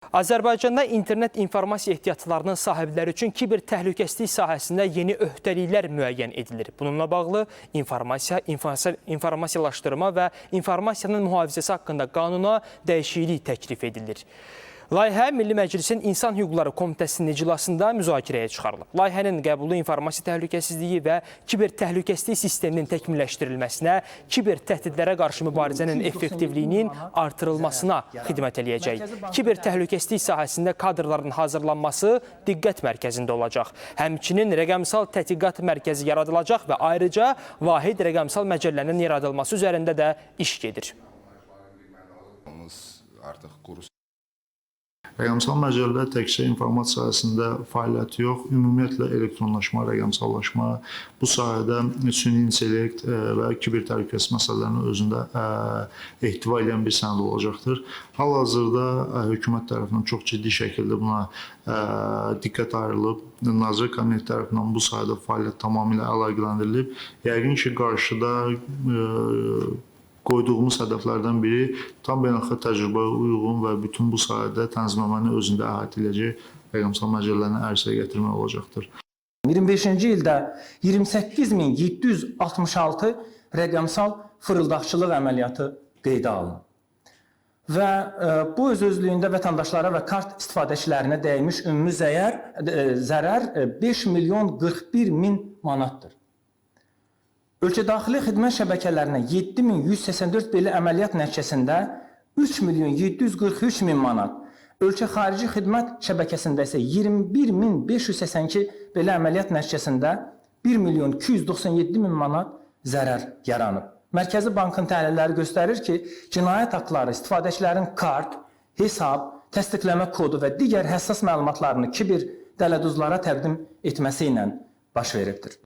Azərbaycanda internet informasiya ehtiyatlarının sahibləri üçün kiber təhlükəsizlik sahəsində yeni öhdəliklər müəyyən edilir. Bununla bağlı informasiyalaşdırma və informasiyanın mühafizəsi haqqında qanuna dəyişiklik təklif edilir. Layihə Milli Məclisin İnsan Hüquqları Komitəsinin iclasında müzakirəyə çıxarılıb. Layihənin qəbulu informasiya təhlükəsizliyi və kiber təhlükəsizlik sisteminin təkmilləşdirilməsinə, kiber təhdidlərə qarşı mübarizənin effektivliyinin artırılmasına xidmət eləyəcək. Kiber təhlükəsizlik sahəsində kadrların hazırlanması diqqət mərkəzində olacaq. Həmçinin rəqəmsal tədqiqat mərkəzi yaradılacaq və ayrıca vahid rəqəmsal məcəllənin yaradılması üzərində də iş gedir. Rəqəmsal məcəllə təkcə informasiya sahəsində fəaliyyəti yox, ümumiyyətlə elektronlaşma, rəqəmsallaşma, bu sahədə süni intellekt və kiber təhlükəsizlik məsələlərini özündə ehtiva edən bir sənəd olacaqdır. Hal-hazırda hökumət tərəfindən çox ciddi şəkildə buna diqqət ayrılıb. Nazirlər Kabineti tərəfindən bu sahədə fəaliyyət tamamilə əlaqələndirilib. Yəqin ki, qarşıda qoyduğumuz hədəflərdən biri tam beynəlxalq təcrübəyə uyğun və bütün bu sahədə tənzimləməni özündə əhatə edəcək rəqəmsal məcəlləni ərsəyə gətirmək olacaqdır. 25-ci ildə 28.766 rəqəmsal fırıldaqçılıq əməliyyatı qeydə alınıb. Və bu öz-özlüyündə vətəndaşlara və kart istifadəçilərinə dəymiş ümumi zərər 5.041.000 manatdır. Ölkədaxili xidmət şəbəkələrinə 7.184 belə əməliyyat nəticəsində 3.743.000 manat, ölkə xarici xidmət şəbəkəsində isə 21.582 belə əməliyyat nəticəsində 1.297.000 manat zərər yaranıb. Mərkəzi Bankın təhlilləri göstərir ki, cinayət aktları istifadəçilərin kart, hesab, təsdiqləmə kodu və digər həssas məlumatlarını kiber dələduzlara təqdim etməsi ilə baş veribdir.